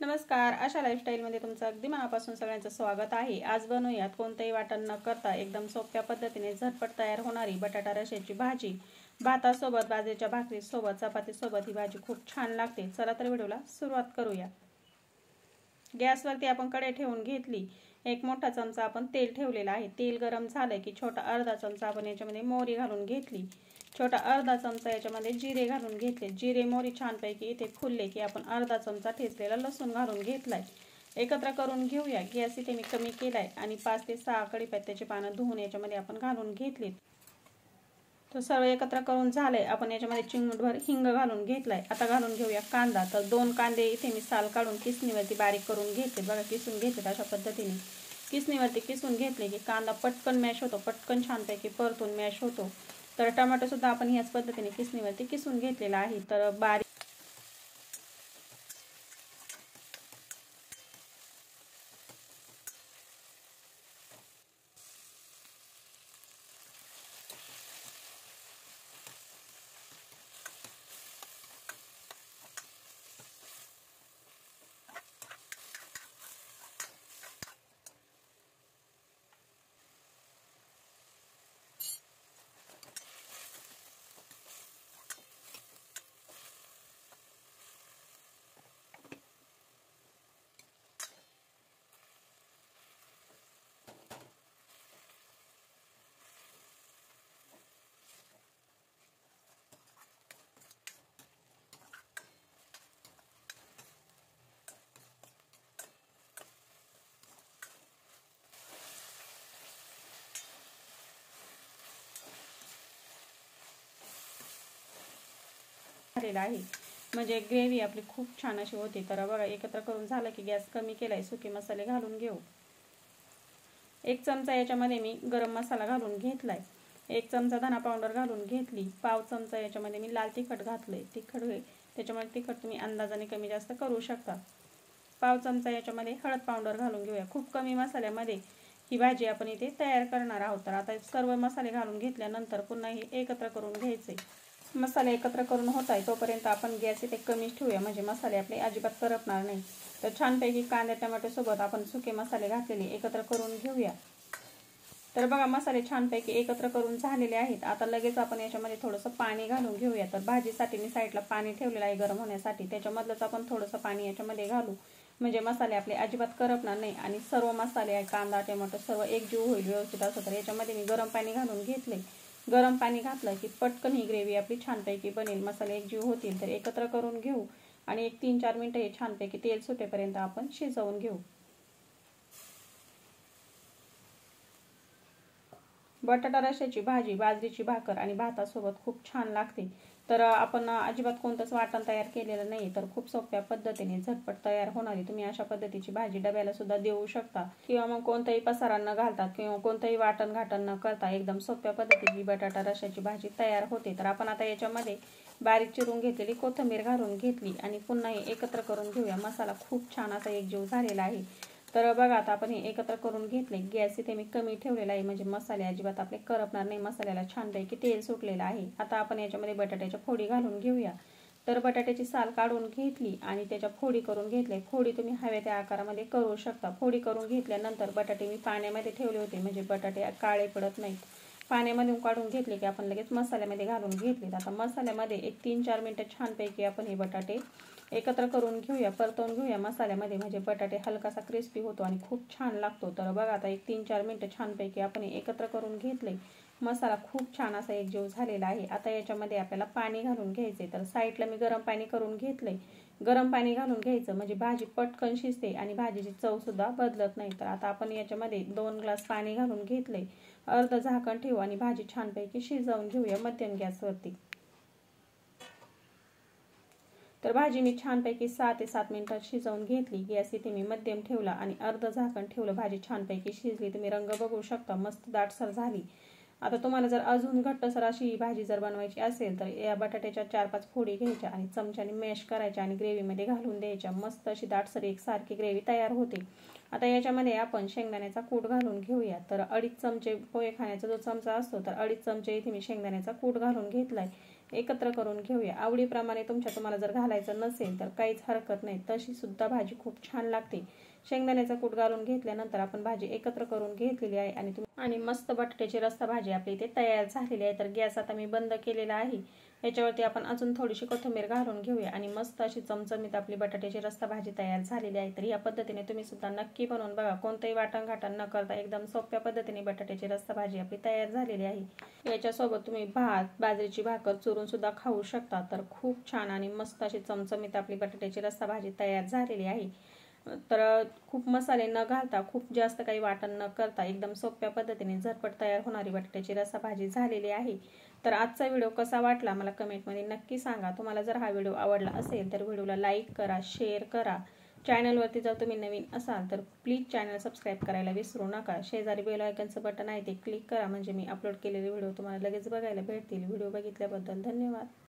नमस्कार, आशा लाईफस्टाईलमध्ये तुमचं अगदी मनापासून सगळ्यांचं स्वागत आहे। आज बनवूयात कोणतेही वाटण न करता एकदम सोप्या पद्धतीने झटपट तयार होणारी बटाटा रश्याची भाजी। भातासोबत, बाजरीच्या भाकरीसोबत, चपातीसोबत ही भाजी खूप छान लागते। चला तर व्हिडिओला सुरुवात करूया। गॅसवरती आपण कढई ठेवून घेतली। एक मोठा चमचा आपण तेल ठेवलेला आहे। तेल गरम झाले की छोटा अर्धा चमचा आपण याच्यामध्ये मोहरी घालून घेतली। छोटा अर्धा चमचा याच्यामध्ये जिरे घालून घेतले। जिरे मोहरी छानपैकी इथे फुलले की आपण अर्धा चमचा ठेचलेला लसूण घालून घेतलाय। एकत्र करून घेऊया। गॅस इथे मी कमी केलाय आणि 5 ते 6 कढीपत्त्याची पानं धुवून याच्यामध्ये आपण घालून घेतलीत। तर सर्व एकत्र करून झाले। आपण याच्यामध्ये चिमूटभर हिंग घालून घेतलाय। आता घालून घेऊया कांदा। तर 2 कांदे इथे मी साल काढून किसणीवरती बारीक करून घेतले। बघा किसून घेतले अशा पद्धतीने। किसणीवरती किसून घेतले की कांदा पटकन मॅश होतो, पटकन छानपैकी परतून मॅश होतो। तर टोमॅटो सुद्धा आपण ह्याच पद्धतीने किसणीवरती किसून घेतलेला आहे। तर बारीक झालेला आहे, म्हणजे ग्रेव्ही आपली खूप छान अशी होते। तर बघा एकत्र करून झालं की गॅस कमी केलाय। सुके मसाले घालून घेऊ। 1 चमचा याच्यामध्ये मी गरम मसाला घालून घेतलाय। 1 चमचा धना पावडर घालून घेतली। पाव चमचा याच्यामध्ये मी लाल तिखट घातलंय। त्याच्यामध्ये तिखट तुम्ही अंदाजाने कमी जास्त करू शकता। पाव चमचा याच्यामध्ये हळद पावडर घालून घेऊया। खूप कमी मसाल्यामध्ये ही भाजी आपण इथे तयार करणार आहोत। तर आता सर्व मसाले घालून घेतल्यानंतर पुन्हा हे एकत्र करून घ्यायचे। मसाले एकत्र करून होत आहे तोपर्यंत आपण गॅस इथे कमीच ठेवूया, म्हणजे मसाले आपले अजिबात करपणार नाही। तर छानपैकी कांदा टोमॅटो सोबत आपण सुके मसाले घातलेले एकत्र करून घेऊया। तर बघा मसाले छानपैकी एकत्र करून झालेले आहेत। आता लगेच आपण याच्यामध्ये थोडंसं पाणी घालून घेऊया। तर भाजीसाठी मी साईडला पाणी ठेवलेलं आहे गरम होण्यासाठी। त्याच्यामधलंच आपण थोडंसं पाणी याच्यामध्ये घालू, म्हणजे मसाले आपले अजिबात करपणार नाही आणि सर्व मसाले कांदा टोमॅटो सर्व एकजीव होईल व्यवस्थित असं। तर याच्यामध्ये मी गरम पाणी घालून घेतले। गरम पाणी घातलं की पटकन ही ग्रेव्ही आपली छानपैकी बनेल, मसाले एकजीव होतील। तर एकत्र करून घेऊ आणि 1-3-4 मिनिटं हे छानपैकी तेल सुटेपर्यंत आपण शिजवून घेऊ। बटाटा रश्याची भाजी बाजरीची भाकर आणि भातासोबत खूप छान लागते। तर आपण अजिबात कोणतंच वाटण तयार केलेलं नाही। तर खूप सोप्या पद्धतीने झटपट तयार होणारी तुम्ही अशा पद्धतीची भाजी डब्याला सुद्धा देऊ शकता, किंवा मग कोणताही पसारा न घालता किंवा कोणतंही वाटण घाटण न करता एकदम सोप्या पद्धतीची बटाटा रश्याची भाजी तयार होते। तर आपण आता याच्यामध्ये बारीक चिरून घेतलेली कोथिंबीर घालून घेतली आणि पुन्हा हे एकत्र करून घेऊया। मसाला खूप छान असा एकजीव झालेला आहे। तर बघा आता आपण हे एकत्र करून घेतले। गॅस इथे मी कमी ठेवलेला आहे, म्हणजे मसाले अजिबात आपले करपणार नाही। मसाल्याला छानपैकी तेल सुटलेलं आहे। आता आपण याच्यामध्ये बटाट्याच्या फोडी घालून घेऊया। तर बटाट्याची साल काढून घेतली आणि त्याच्या फोडी करून घेतल्या। फोडी तुम्ही हव्या त्या आकारामध्ये करू शकता। फोडी करून घेतल्यानंतर बटाटे मी पाण्यामध्ये ठेवले होते, म्हणजे बटाटे काळे पडत नाहीत। पाण्यामध्ये काढून घेतले की आपण लगेच मसाल्यामध्ये घालून घेतले। आता मसाल्यामध्ये 1-3-4 मिनिटं छानपैकी आपण हे बटाटे एकत्र करून घेऊया, परतवून घेऊया मसाल्यामध्ये, म्हणजे बटाटे हलकासा क्रिस्पी होतो आणि खूप छान लागतो। तर बघा आता 1-3-4 मिनिटं छानपैकी आपण एकत्र करून घेतले। मसाला खूप छान असा एकजीव झालेला आहे। आता याच्यामध्ये आपल्याला पाणी घालून घ्यायचे। तर साईडला मी गरम पाणी करून घेतले। गरम पाणी घालून घ्यायचं, म्हणजे भाजी पटकन शिजते आणि भाजीची चव सुद्धा बदलत नाही। तर आता आपण याच्यामध्ये 2 ग्लास पाणी घालून घेतले। अर्ध झाकण ठेवू आणि भाजी छानपैकी शिजवून घेऊया मध्यम गॅसवरती। तर भाजी मी छानपैकी 6 ते 7 मिनिटात शिजवून घेतली। गॅस इथे मी मध्यम ठेवला आणि अर्ध झाकण ठेवलं। भाजी छानपैकी शिजली। तुम्ही रंग बघू शकता, मस्त दाटसर झाली। आता तुम्हाला जर अजून घट्टसर अशी ही भाजी जर बनवायची असेल तर या बटाट्याच्या 4-5 फोडी घ्यायच्या आणि चमच्याने मॅश करायच्या आणि ग्रेव्हीमध्ये घालून द्यायच्या। मस्त अशी दाटसर एकसारखी ग्रेव्ही तयार होते। आता याच्यामध्ये आपण शेंगदाण्याचा कूट घालून घेऊया। तर 2.5 चमचे पोहे खाण्याचा जो चमचा असतो, तर 2.5 चमचे इथे मी शेंगदाण्याचा कूट घालून घेतलाय। एकत्र करून घेऊया। आवडीप्रमाणे तुम्हाला जर घालायचं नसेल तर काहीच हरकत नाही, तशी सुद्धा भाजी खूप छान लागते। शेंगदाण्याचा कूट घालून घेतल्यानंतर आपण भाजी एकत्र करून घेतलेली आहे आणि मस्त बटाट्याची रस्सा भाजी आपली इथे तयार झालेली आहे। तर गॅस आता मी बंद केलेला आहे। याच्यावरती आपण अजून थोडीशी कोथिंबीर घालून घेऊया आणि मस्त अशी चमचमीत आपली बटाट्याची रस्सा भाजी तयार झालेली आहे। तर या पद्धतीने तुम्ही सुद्धा नक्की बनवून बघा, कोणतेही वाटण न करता एकदम सोप्या पद्धतीने बटाट्याची रस्सा भाजी आपली तयार झालेली आहे। याच्यासोबत तुम्ही भात, बाजरीची भाकर चुरून सुद्धा खाऊ शकता। तर खूप छान आणि मस्त अशी चमचमीत आपली बटाट्याची रस्सा भाजी तयार झालेली आहे। तर खूप मसाले न घालता, खूप जास्त काही वाटण न करता एकदम सोप्या पद्धतीने झटपट तयार होणारी बटाट्याची रस्सा भाजी झालेली आहे। तर आजचा व्हिडिओ कसा वाटला मला कमेंटमध्ये नक्की सांगा। तुम्हाला जर हा व्हिडिओ आवडला असेल तर व्हिडिओला लाईक करा, शेअर करा। चॅनलवरती जर तुम्ही नवीन असाल तर प्लीज चॅनल सबस्क्राईब करायला विसरू नका। शेजारी बेल आयकॉनचं बटन आहे ते क्लिक करा, म्हणजे मी अपलोड केलेले व्हिडिओ तुम्हाला लगेच बघायला भेटतील। व्हिडिओ बघितल्याबद्दल धन्यवाद।